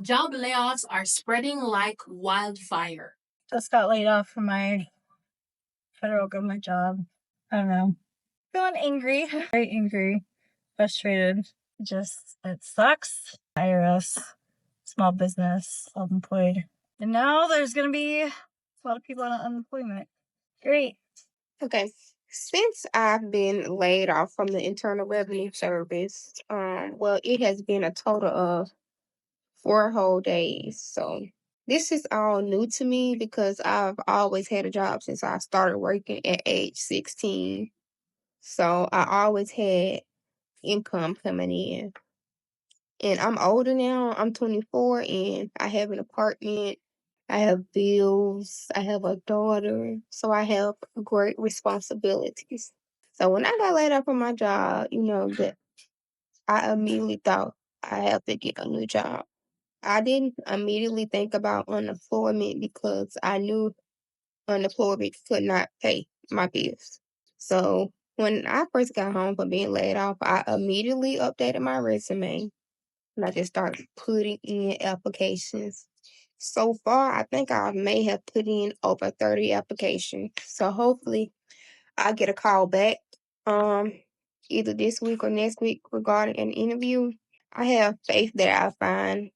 Job layoffs are spreading like wildfire. Just got laid off from my federal government job. I don't know. Feeling angry, very angry, frustrated. It sucks. IRS, small business, self employed. And now there's going to be a lot of people on unemployment. Great. Okay. Since I've been laid off from the Internal Revenue Service, well, it has been a total of 4 whole days. So this is all new to me because I've always had a job since I started working at age 16. So I always had income coming in. And I'm older now. I'm 24 and I have an apartment. I have bills. I have a daughter. So I have great responsibilities. So when I got laid off from my job, that I immediately thought I have to get a new job. I didn't immediately think about unemployment because I knew unemployment could not pay my bills. So when I first got home from being laid off, I immediately updated my resume and I just started putting in applications. So far, I think I may have put in over 30 applications. So hopefully I get a call back um either this week or next week regarding an interview. I have faith that I'll find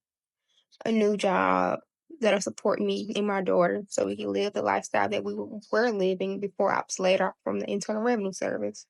a new job that'll support me and my daughter so we can live the lifestyle that we were living before I was laid off from the Internal Revenue Service.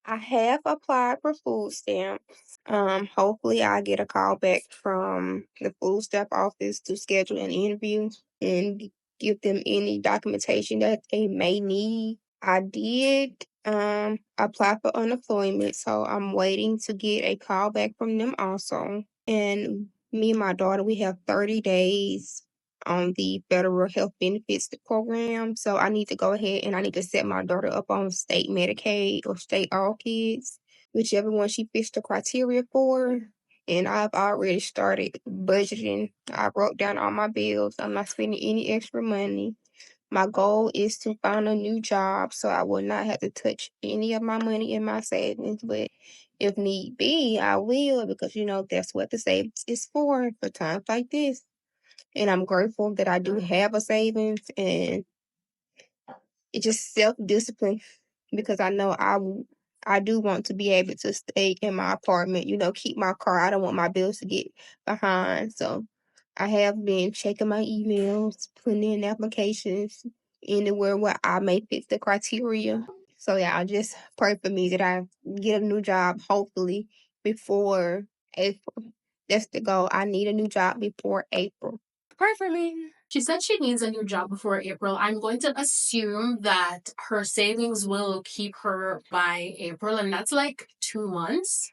I have applied for food stamps. Hopefully I get a call back from the food stamp office to schedule an interview and give them any documentation that they may need. I did apply for unemployment, so I'm waiting to get a call back from them also. And me and my daughter, we have 30 days on the federal health benefits program. So I need to go ahead and I need to set my daughter up on state Medicaid or state All Kids, whichever one she fits the criteria for. And I've already started budgeting. I wrote down all my bills. I'm not spending any extra money. My goal is to find a new job so I will not have to touch any of my money in my savings. But if need be, I will because that's what the savings is for times like this. And I'm grateful that I do have a savings and it's just self discipline because I know I do want to be able to stay in my apartment, keep my car. I don't want my bills to get behind. So I have been checking my emails, putting in applications anywhere where I may fit the criteria. So yeah, I just pray for me that I get a new job hopefully before April. That's the goal. I need a new job before April. Pray for me. She said she needs a new job before April. I'm going to assume that her savings will keep her by April, and that's like 2 months.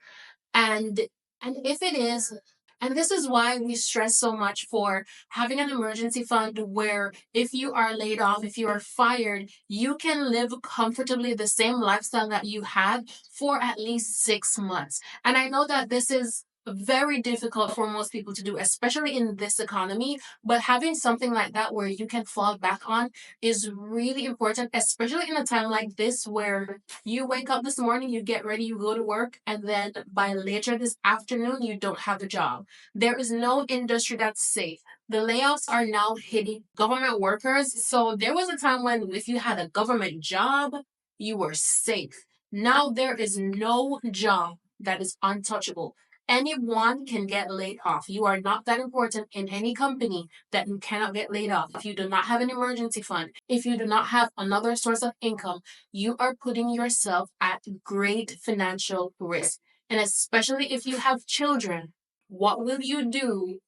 And if it is, and this is why we stress so much for having an emergency fund where if you are laid off, if you are fired, you can live comfortably the same lifestyle that you had for at least 6 months. And I know that this is very difficult for most people to do, especially in this economy. But having something like that where you can fall back on is really important, especially in a time like this where you wake up this morning, you get ready, you go to work, and then by later this afternoon, you don't have a job. There is no industry that's safe. The layoffs are now hitting government workers. So there was a time when if you had a government job, you were safe. Now there is no job that is untouchable. Anyone can get laid off. You are not that important in any company that you cannot get laid off. If you do not have an emergency fund, if you do not have another source of income, you are putting yourself at great financial risk. And especially if you have children, what will you do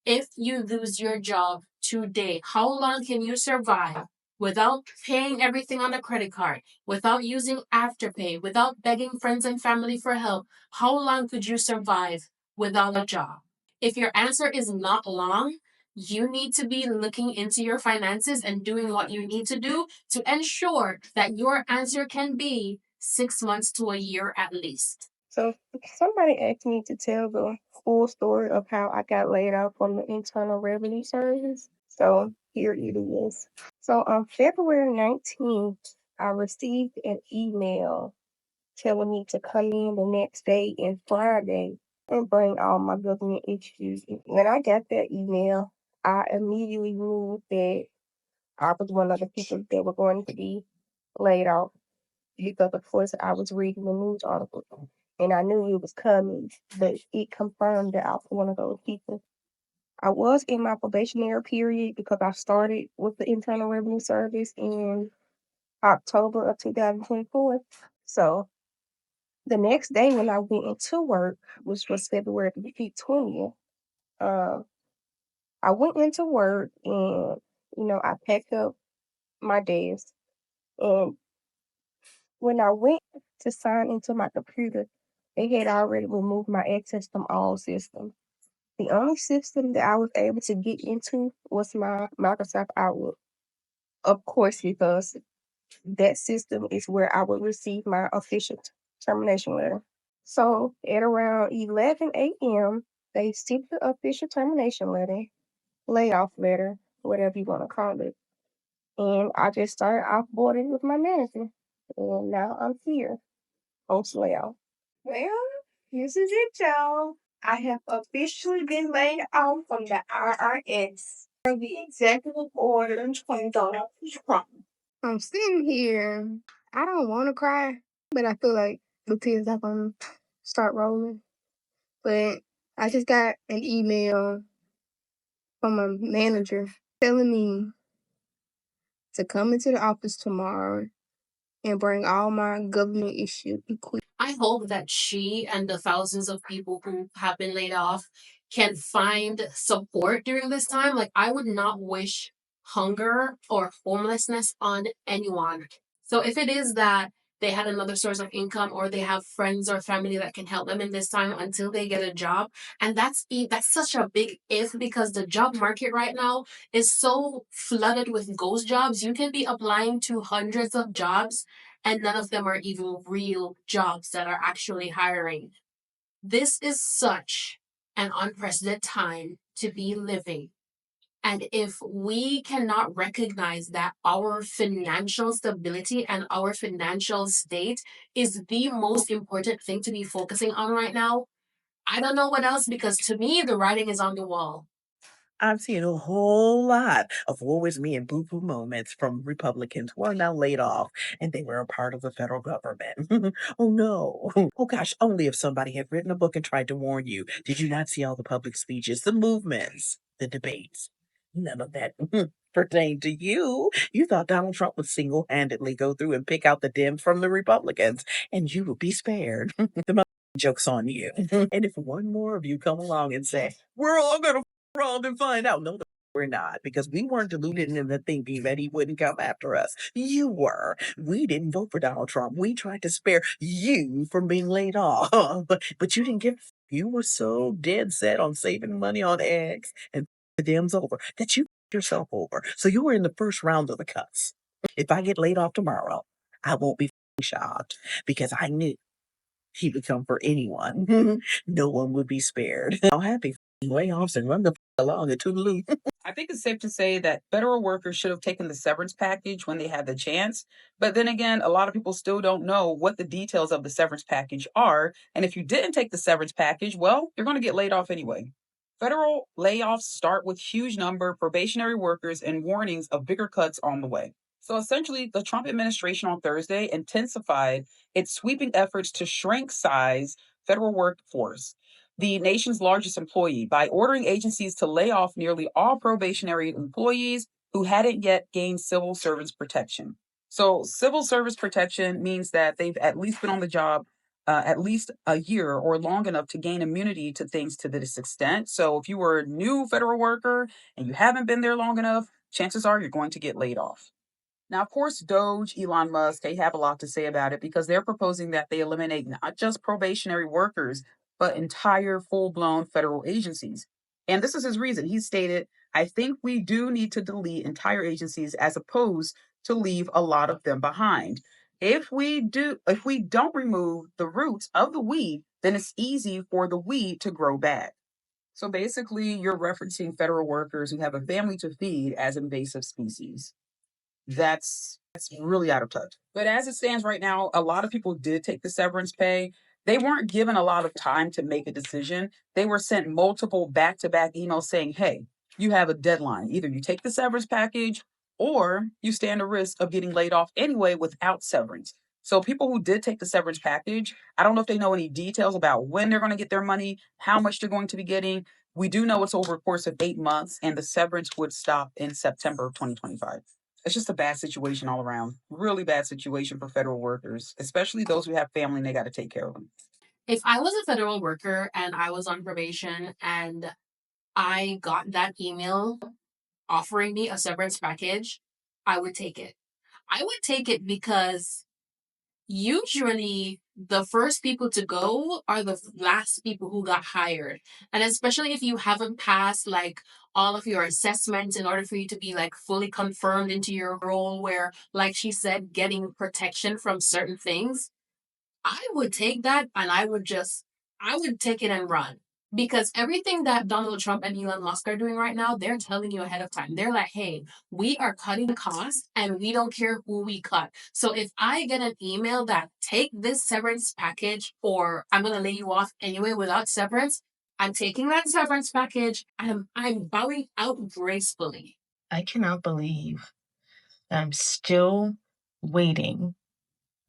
if you lose your job today? How long can you survive without paying everything on a credit card, without using Afterpay, without begging friends and family for help? How long could you survive without a job? If your answer is not long, you need to be looking into your finances and doing what you need to do to ensure that your answer can be 6 months to a year at least. So somebody asked me to tell the full story of how I got laid off from the Internal Revenue Service. So here it is. So on February 19th, I received an email telling me to come in the next day and Friday and bring all my government issues. When I got that email, I immediately knew that I was one of the people that were going to be laid off because, of course, I was reading the news article and I knew it was coming, but it confirmed that I was one of those people. I was in my probationary period because I started with the Internal Revenue Service in October of 2024. So the next day when I went into work, which was February 20th, uh, I went into work and, I packed up my desk. And when I went to sign into my computer, they had already removed my access from all systems. The only system that I was able to get into was my Microsoft Outlook. Of course, because that system is where I would receive my official termination letter. So at around 11 a.m., they sent the official termination letter, layoff letter, whatever you want to call it. And I just started offboarding with my manager. And now I'm here, post layoff. Well, this is it, y'all. I have officially been laid off from the IRS for the executive order from Donald Trump. I'm sitting here. I don't want to cry, but I feel like the tears are going to start rolling. But I just got an email from my manager telling me to come into the office tomorrow and bring all my government issued equipment. I hope that she and the thousands of people who have been laid off can find support during this time. Like, I would not wish hunger or homelessness on anyone. So, if it is that they had another source of income or they have friends or family that can help them in this time until they get a job, and that's such a big if, because the job market right now is so flooded with ghost jobs. You can be applying to hundreds of jobs and none of them are even real jobs that are actually hiring. This is such an unprecedented time to be living. And if we cannot recognize that our financial stability and our financial state is the most important thing to be focusing on right now, I don't know what else, because to me, the writing is on the wall. I'm seeing a whole lot of woe is me and boo boo moments from Republicans who are now laid off and they were a part of the federal government. Oh no. Oh gosh, only if somebody had written a book and tried to warn you. Did you not see all the public speeches, the movements, the debates? None of that pertained to you. You thought Donald Trump would single handedly go through and pick out the Dems from the Republicans and you would be spared. The joke's on you. And if one more of you come along and say, we're all going to wrong and find out. No, we're not, because we weren't deluded into thinking that he wouldn't come after us. You were. We didn't vote for Donald Trump. We tried to spare you from being laid off, but you didn't give. You were so dead set on saving money on eggs and the Dems over that you yourself over. So you were in the first round of the cuts. If I get laid off tomorrow, I won't be shocked because I knew he would come for anyone. No one would be spared. How happy layoffs and run the along the toodaloo. I think it's safe to say that federal workers should have taken the severance package when they had the chance. But then again, a lot of people still don't know what the details of the severance package are. And if you didn't take the severance package, well, you're going to get laid off anyway. Federal layoffs start with huge number probationary workers and warnings of bigger cuts on the way. So essentially, the Trump administration on Thursday intensified its sweeping efforts to shrink size federal workforce, the nation's largest employee, by ordering agencies to lay off nearly all probationary employees who hadn't yet gained civil service protection. So, civil service protection means that they've at least been on the job at least a year or long enough to gain immunity to things to this extent. So, if you were a new federal worker and you haven't been there long enough, chances are you're going to get laid off. Now, of course, Doge, Elon Musk, they have a lot to say about it because they're proposing that they eliminate not just probationary workers, but entire full blown federal agencies. And this is his reason. He stated, I think we do need to delete entire agencies as opposed to leave a lot of them behind. If we don't remove the roots of the weed, then it's easy for the weed to grow back. So basically, you're referencing federal workers who have a family to feed as invasive species. That's really out of touch. But as it stands right now, a lot of people did take the severance pay. They weren't given a lot of time to make a decision. They were sent multiple back-to-back emails saying, hey, you have a deadline. Either you take the severance package or you stand a risk of getting laid off anyway without severance. So people who did take the severance package, I don't know if they know any details about when they're going to get their money, how much they're going to be getting. We do know it's over a course of 8 months, and the severance would stop in September of 2025. It's just a bad situation all around. Really bad situation for federal workers, especially those who have family and they got to take care of them. If I was a federal worker and I was on probation and I got that email offering me a severance package, I would take it. I would take it because usually the first people to go are the last people who got hired. And especially if you haven't passed like all of your assessments in order for you to be like fully confirmed into your role, where, like she said, getting protection from certain things, I would take that and I would take it and run. Because everything that Donald Trump and Elon Musk are doing right now, they're telling you ahead of time. They're like, hey, we are cutting costs and we don't care who we cut. So if I get an email that take this severance package or I'm going to lay you off anyway without severance, I'm taking that severance package and I'm bowing out gracefully. I cannot believe that I'm still waiting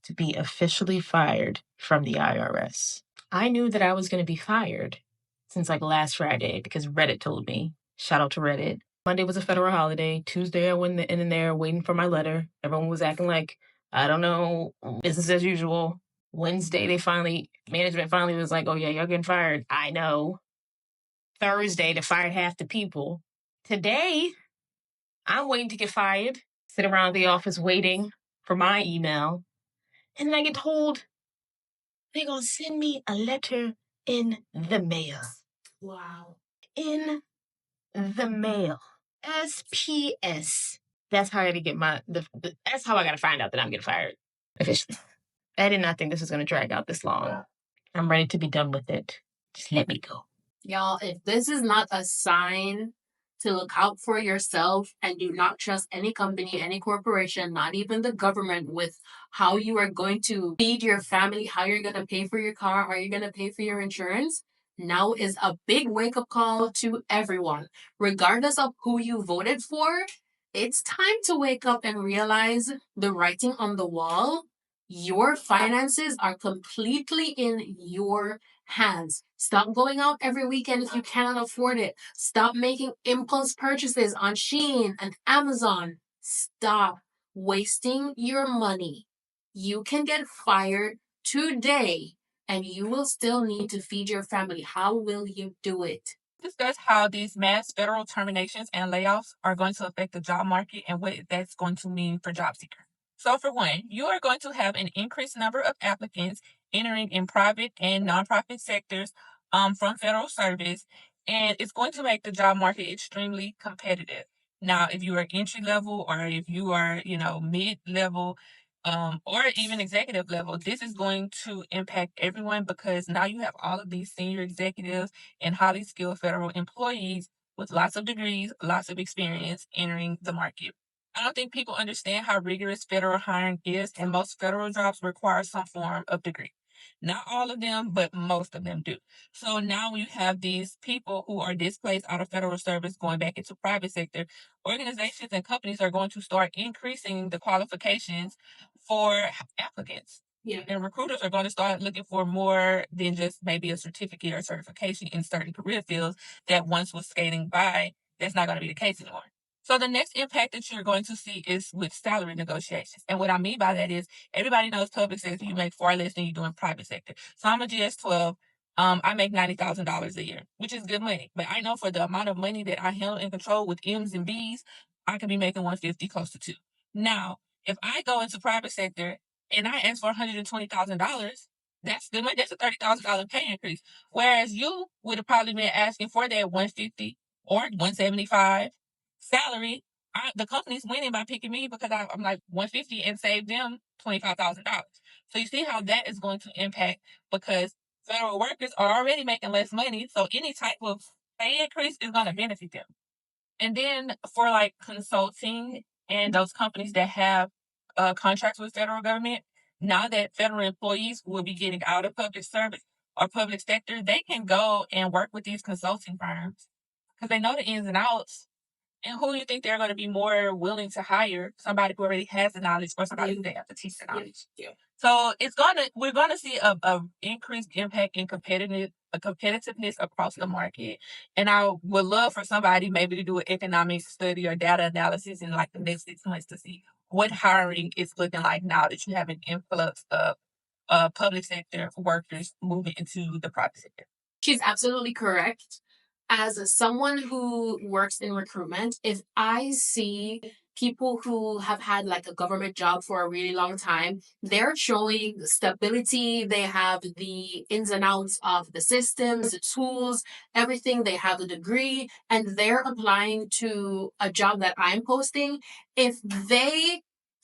to be officially fired from the IRS. I knew that I was going to be fired since like last Friday because Reddit told me. Shout out to Reddit. Monday was a federal holiday. Tuesday, I went in there waiting for my letter. Everyone was acting like, I don't know, business as usual. Wednesday, management finally was like, oh yeah, you're getting fired. I know. Thursday, they fired half the people. Today, I'm waiting to get fired. Sit around the office waiting for my email. And then I get told they're going to send me a letter in the mail. Wow. In the mail. SPS. That's how I got to get that's how I got to find out that I'm getting fired officially. I did not think this was going to drag out this long. I'm ready to be done with it. Just let me go. Y'all, if this is not a sign to look out for yourself and do not trust any company, any corporation, not even the government, with how you are going to feed your family, how you're going to pay for your car, how you're going to pay for your insurance, now is a big wake up call to everyone. Regardless of who you voted for, it's time to wake up and realize the writing on the wall. Your finances are completely in your hands. Stop going out every weekend if you cannot afford it. Stop making impulse purchases on Shein and Amazon. Stop wasting your money. You can get fired today and you will still need to feed your family. How will you do it? Discuss how these mass federal terminations and layoffs are going to affect the job market and what that's going to mean for job seekers. So for one, you are going to have an increased number of applicants entering in private and nonprofit sectors from federal service, and it's going to make the job market extremely competitive. Now, if you are entry level or if you are, mid level, or even executive level, this is going to impact everyone because now you have all of these senior executives and highly skilled federal employees with lots of degrees, lots of experience entering the market. I don't think people understand how rigorous federal hiring is, and most federal jobs require some form of degree. Not all of them, but most of them do. So now you have these people who are displaced out of federal service going back into private sector. Organizations and companies are going to start increasing the qualifications for applicants. Yeah. And recruiters are going to start looking for more than just maybe a certificate or certification in certain career fields that once was skating by. That's not going to be the case anymore. So the next impact that you're going to see is with salary negotiations. And what I mean by that is everybody knows public sector, you make far less than you do in private sector. So I'm a GS-12. I make $90,000 a year, which is good money. But I know for the amount of money that I handle and control with M's and B's, I could be making 150, close to 2. Now, if I go into private sector and I ask for $120,000, that's good money. That's a $30,000 pay increase. Whereas you would have probably been asking for that 150 or 175 salary. The company's winning by picking me because I'm like 150 and save them $25,000. So you see how that is going to impact because federal workers are already making less money. So any type of pay increase is going to benefit them. And then for like consulting and those companies that have contracts with federal government, Now that federal employees will be getting out of public service or public sector, they can go and work with these consulting firms because they know the ins and outs. And who do you think they're going to be more willing to hire? Somebody who already has the knowledge or somebody who they have to teach the knowledge. Yeah. So we're gonna see a increased impact in competitiveness across the market. And I would love for somebody maybe to do an economic study or data analysis in like the next 6 months to see what hiring is looking like now that you have an influx of public sector workers moving into the private sector. She's absolutely correct. As someone who works in recruitment, if I see people who have had like a government job for a really long time, they're showing stability. They have the ins and outs of the systems, the tools, everything. They have a degree and they're applying to a job that I'm posting. If they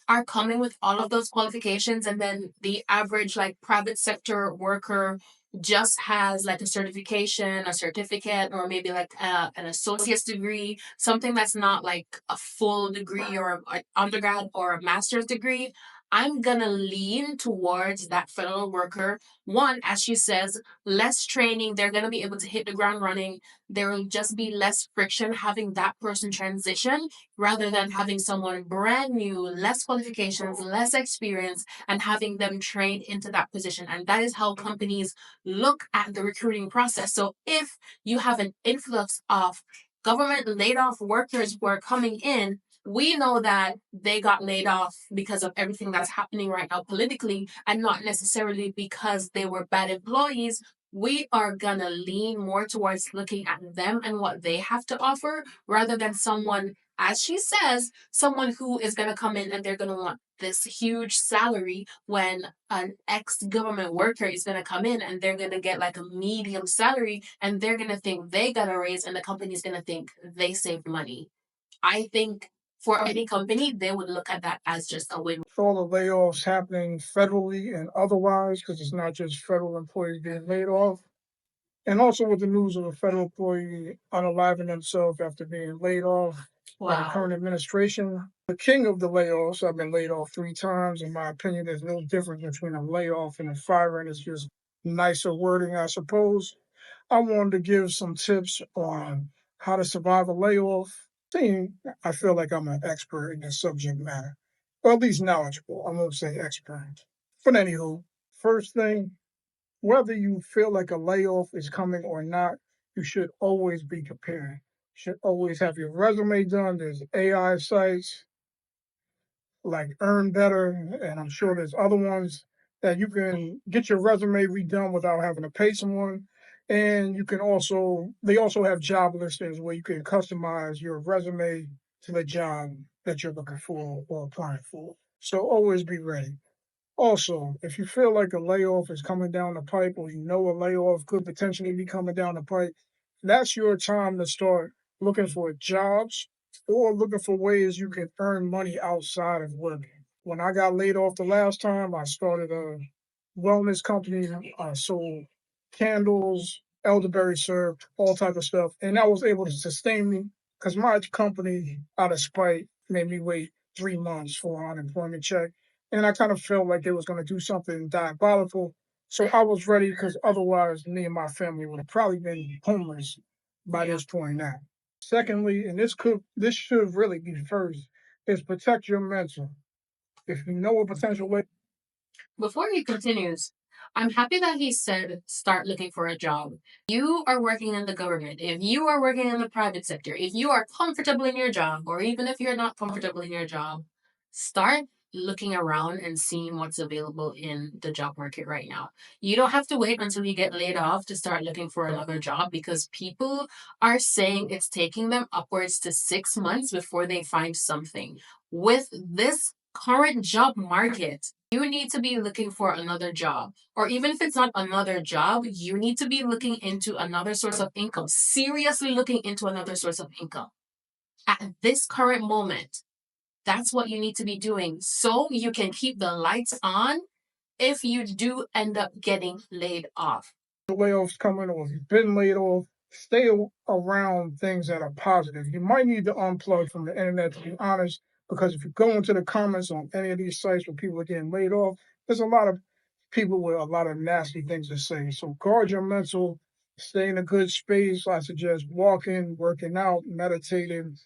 are coming with all of those qualifications and then the average like private sector worker just has like a certification, a certificate, or maybe like an associate's degree, something that's not like a full degree or an undergrad or a master's degree, I'm gonna lean towards that federal worker. One, as she says, less training, they're gonna be able to hit the ground running. There will just be less friction having that person transition rather than having someone brand new, less qualifications, less experience, and having them trained into that position. And that is how companies look at the recruiting process. So if you have an influx of government laid off workers who are coming in, we know that they got laid off because of everything that's happening right now politically and not necessarily because they were bad employees. We are gonna lean more towards looking at them and what they have to offer rather than someone, as she says, someone who is going to come in and they're going to want this huge salary when an ex-government worker is going to come in and they're going to get like a medium salary and they're going to think they got a raise and the company's going to think they saved money. I think for any company, they would look at that as just a win. All the layoffs happening federally and otherwise, because it's not just federal employees being laid off. And also with the news of a federal employee unaliving themselves after being laid off by the current administration. The king of the layoffs, I've been laid off 3 times. In my opinion, there's no difference between a layoff and a firing. It's just nicer wording, I suppose. I wanted to give some tips on how to survive a layoff. Seeing, I feel like I'm an expert in this subject matter, or at least knowledgeable. I won't say expert. But anywho, first thing, whether you feel like a layoff is coming or not, you should always be prepared. You should always have your resume done. There's AI sites like Earn Better, and I'm sure there's other ones that you can get your resume redone without having to pay someone. And you can also, they also have job listings where you can customize your resume to the job that you're looking for or applying for. So always be ready. Also, if you feel like a layoff is coming down the pipe or you know a layoff could potentially be coming down the pipe, that's your time to start looking for jobs or looking for ways you can earn money outside of work. When I got laid off the last time, I started a wellness company. I sold candles, elderberry syrup, all type of stuff, and that was able to sustain me because my company, out of spite, made me wait 3 months for an unemployment check, and I kind of felt like they was going to do something diabolical. So I was ready because otherwise, me and my family would have probably been homeless by this point now. Secondly, and this should really be first, is protect your mental. If you know a potential way. Before he continues, I'm happy that he said start looking for a job. You are working in the government, if you are working in the private sector, if you are comfortable in your job, or even if you're not comfortable in your job, start looking around and seeing what's available in the job market right now. You don't have to wait until you get laid off to start looking for another job because people are saying it's taking them upwards to 6 months before they find something. With this current job market, you need to be looking for another job. Or even if it's not another job, you need to be looking into another source of income, seriously looking into another source of income. At this current moment, that's what you need to be doing so you can keep the lights on if you do end up getting laid off. Layoffs coming or if you've been laid off, stay around things that are positive. You might need to unplug from the internet, to be honest, because if you go into the comments on any of these sites where people are getting laid off, there's a lot of people with a lot of nasty things to say. So guard your mental, stay in a good space. I suggest walking, working out, meditating,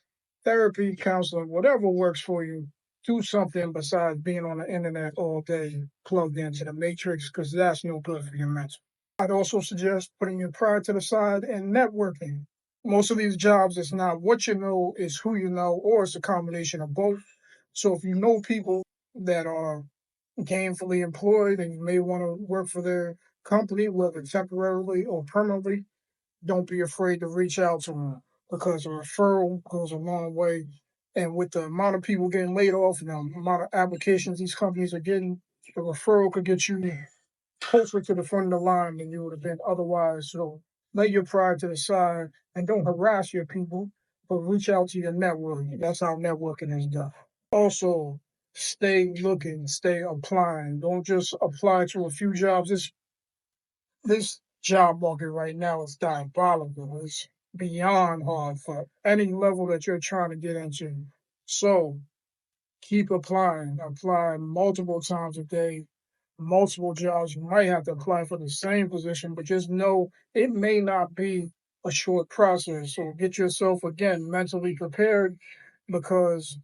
therapy, counseling, whatever works for you. Do something besides being on the internet all day plugged into the matrix because that's no good for your mental. I'd also suggest putting your pride to the side and networking. Most of these jobs, it's not what you know, it's who you know, or it's a combination of both. So if you know people that are gainfully employed and you may want to work for their company, whether temporarily or permanently, don't be afraid to reach out to them because a referral goes a long way. And with the amount of people getting laid off and the amount of applications these companies are getting, the referral could get you closer to the front of the line than you would have been otherwise. So lay your pride to the side and don't harass your people, but reach out to your network. That's how networking is done. Also, stay looking, stay applying. Don't just apply to a few jobs. This job market right now is diabolical. It's beyond hard for any level that you're trying to get into. So keep applying. Apply multiple times a day, multiple jobs. You might have to apply for the same position, but just know it may not be a short process. So get yourself again mentally prepared because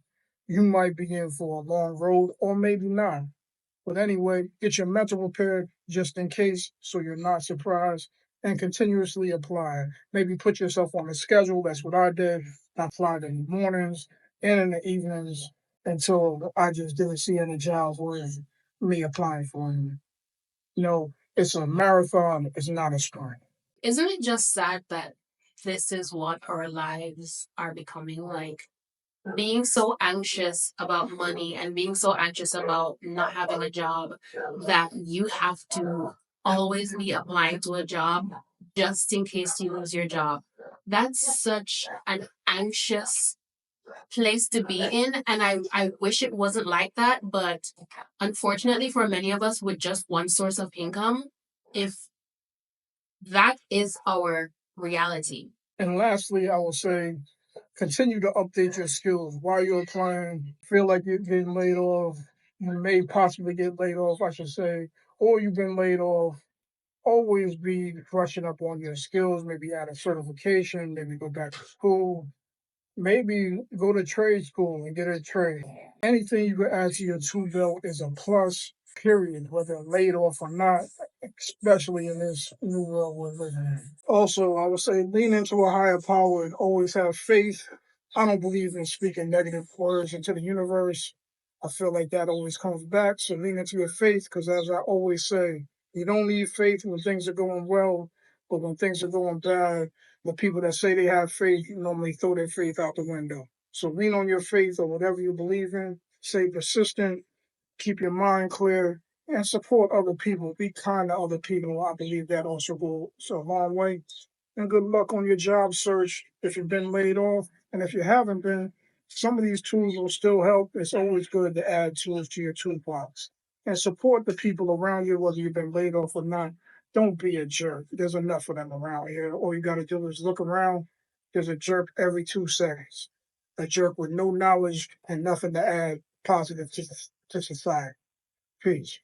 you might be in for a long road or maybe not. But anyway, get your mental prepared just in case so you're not surprised and continuously apply. Maybe put yourself on a schedule. That's what I did. I applied in the mornings and in the evenings until I just didn't see any jobs worth me applying for them. You know, it's a marathon, it's not a sprint. Isn't it just sad that this is what our lives are becoming like? Being so anxious about money and being so anxious about not having a job that you have to always be applying to a job just in case you lose your job. That's such an anxious place to be in. And I wish it wasn't like that. But unfortunately, for many of us with just one source of income, if that is our reality. And lastly, I will say continue to update your skills while you're applying. Feel like you're getting laid off, you may possibly get laid off, I should say, or you've been laid off. Always be brushing up on your skills, maybe add a certification, maybe go back to school, maybe go to trade school and get a trade. Anything you can add to your tool belt is a plus, period, whether laid off or not, especially in this new world we're living in. Also, I would say lean into a higher power and always have faith. I don't believe in speaking negative words into the universe. I feel like that always comes back. So lean into your faith because, as I always say, you don't need faith when things are going well, but when things are going bad, the people that say they have faith normally throw their faith out the window. So lean on your faith or whatever you believe in. Stay persistent. Keep your mind clear and support other people. Be kind to other people. I believe that also goes a long way. And good luck on your job search if you've been laid off. And if you haven't been, some of these tools will still help. It's always good to add tools to your toolbox. And support the people around you, whether you've been laid off or not. Don't be a jerk. There's enough of them around here. All you got to do is look around. There's a jerk every 2 seconds. A jerk with no knowledge and nothing to add positive to society. Peace.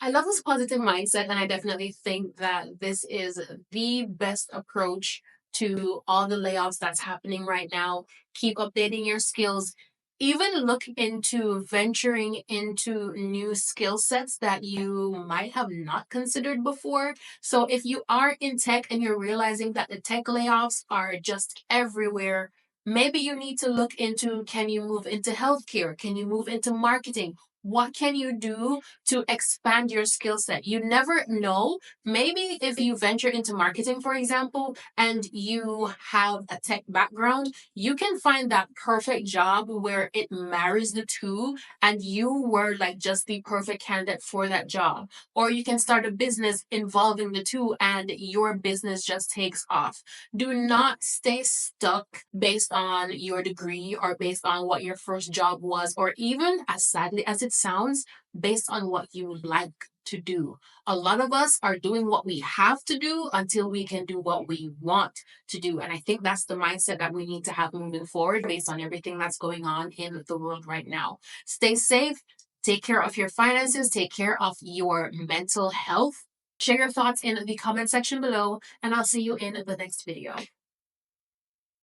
I love this positive mindset, and I definitely think that this is the best approach to all the layoffs that's happening right now. Keep updating your skills. Even look into venturing into new skill sets that you might have not considered before. So, if you are in tech and you're realizing that the tech layoffs are just everywhere, maybe you need to look into, can you move into healthcare? Can you move into marketing? What can you do to expand your skill set? You never know. Maybe if you venture into marketing, for example, and you have a tech background, you can find that perfect job where it marries the two and you were like just the perfect candidate for that job. Or you can start a business involving the two and your business just takes off. Do not stay stuck based on your degree or based on what your first job was, or even as sadly as it sounds, based on what you like to do. A lot of us are doing what we have to do until we can do what we want to do. And I think that's the mindset that we need to have moving forward based on everything that's going on in the world right now. Stay safe. Take care of your finances, take care of your mental health. Share your thoughts in the comment section below, and I'll see you in the next video.